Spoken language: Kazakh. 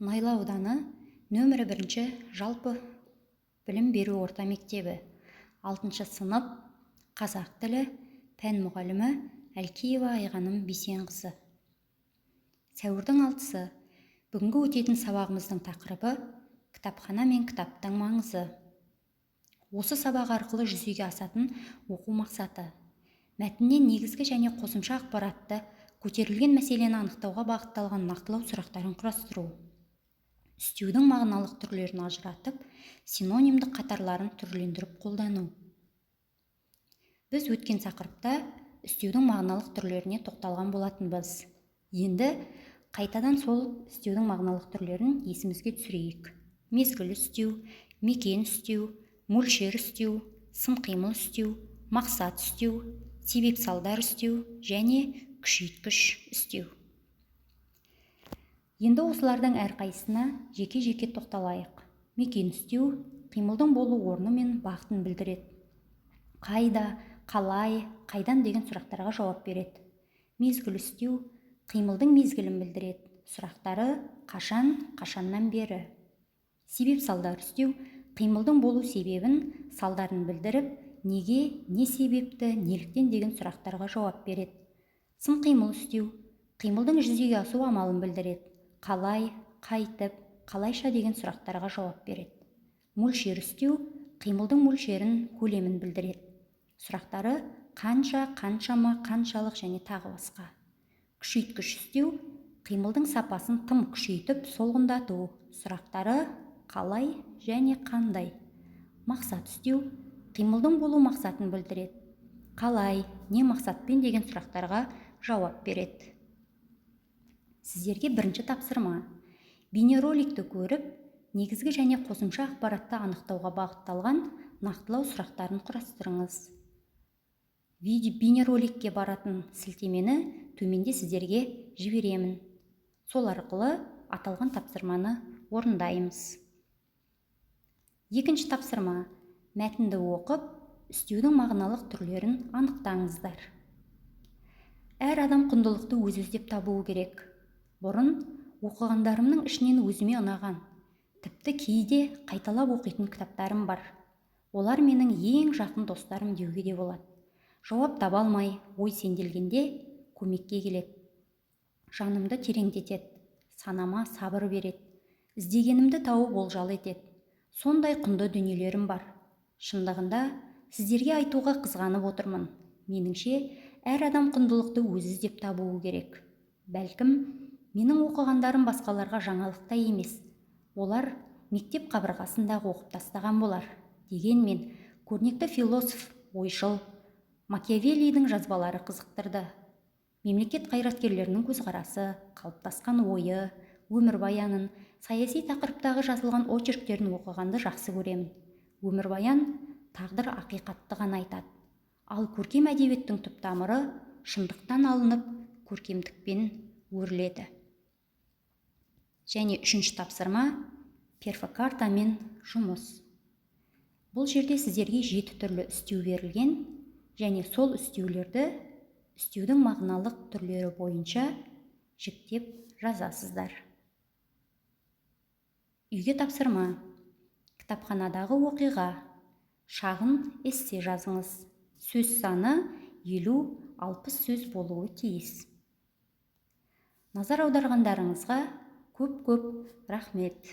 Мұнайлы ауданы нөмірі 1 жалпы білім беру орта мектебі 6 сынып қазақ тілі пән мұғалімі Әлкеева Айғаным Бейсенқызы. Сәуірдің 6-сы бүгінгі өтетін сабағымыздың тақырыбы кітапхана мен кітаптың маңызы. Осы сабақ арқылы жүзеге асатын оқу мақсаты мәтіннен негізгі және қосымша ақпаратты көтерілген мәселені анықтауға бағытталған нақтылау сұрақтарын құрастыру. Үстеудің мағыналық түрлерін ажыратып, синонимдік қатарларын түрлендіріп қолдану. Біз өткен тақырыпта үстеудің мағыналық түрлеріне тоқталған болатынбыз. Енді қайтадан сол үстеудің мағыналық түрлерін есімізге түсірейік. Мезгіл үстеу, мекен үстеу, мөлшер үстеу, сын қимыл үстеу, мақсат үстеу, себеп салдар үстеу және күшейткіш үстеу. Енді осылардың әрқайсына жеке-жеке тоқталайық. Мекен үстеу қимылдың болу орны мен бағытын білдіреді. Қайда, қалай, қайдан деген сұрақтарға жауап береді. Мезгіл үстеу қимылдың мезгілін білдіреді. Сұрақтары қашан, қашаннан бері. Себеп салдар үстеу қимылдың болу себебін, салдарын білдіріп, неге, не себепті, неліктен деген сұрақтарға жауап береді. Сын қимыл үстеу қимылдың жүзеге асу амалын білдіреді. Қалай, қайтып, қалайша деген сұрақтарға жауап береді. Мөлшер үстеу қимылдың мөлшерін, көлемін білдіреді. Сұрақтары қанша, қаншама, қаншалық және тағы басқа. Күшейткіш үстеу қимылдың сапасын тым күшейтіп, солғындату. Сұрақтары қалай және қандай. Мақсат үстеу қимылдың болу мақсатын білдіреді. Қалай, не мақсатпен деген сұрақтарға жауап береді. Сіздерге бірінші тапсырма. Бейнероликті көріп, негізгі және қосымша ақпаратты анықтауға бағытталған нақтылау сұрақтарын құрастырыңыз. Бейнероликке баратын сілтемені төменде сіздерге жіберемін. Сол арқылы аталған тапсырманы орындаймыз. Екінші тапсырма. Мәтінді оқып, үстеудің мағыналық түрлерін анықтаңыздар. Әр адам құндылықты өзі іздеп табуы керек. Бұрын оқығандарымның ішінен өзіме ұнаған, тіпті кейде қайталап оқитын кітаптарым бар. Олар менің ең жақын достарым деуге де болады. Жауап таба алмай, ой сенделгенде көмекке келеді. Жанымды тереңдетеді, санама сабыр береді, іздегенімді тауып олжал етеді. Сондай құнды дүниелерім бар. Шындығында сіздерге айтуға қызғанып отырмын. Меніңше, әр адам құндылықты өзі іздеп табуы керек. Бәлкім, менің оқығандарым басқаларға жаңалықта емес. Олар мектеп қабырғасындағы оқып тастаған болар. Дегенмен, көрнекті философ, ойшыл Макиавеллидің жазбалары қызықтырды. Мемлекет қайраткерлерінің көзқарасы, қалыптасқан ойы, өмірбаянын, саяси тақырыптағы жазылған очерктерін оқығанды жақсы көремін. Өмірбаян тағдыр ақиқатты ғана айтады. Ал көркем әдебиеттің түп тамыры шындықтан алынып, көркемдікпен өріледі. Және үшінші тапсырма перфокартамен жұмыс. Бұл жерде сіздерге 7 түрлі үстеу берілген, және сол үстеулерді үстеудің мағыналық түрлері бойынша жіктеп жазасыздар. Үйге тапсырма. Кітапханадағы оқиға. Шағын эссе жазыңыз. Сөз саны 50-60 сөз болуы тиіс. Назар аударғандарыңызға көп-көп рахмет.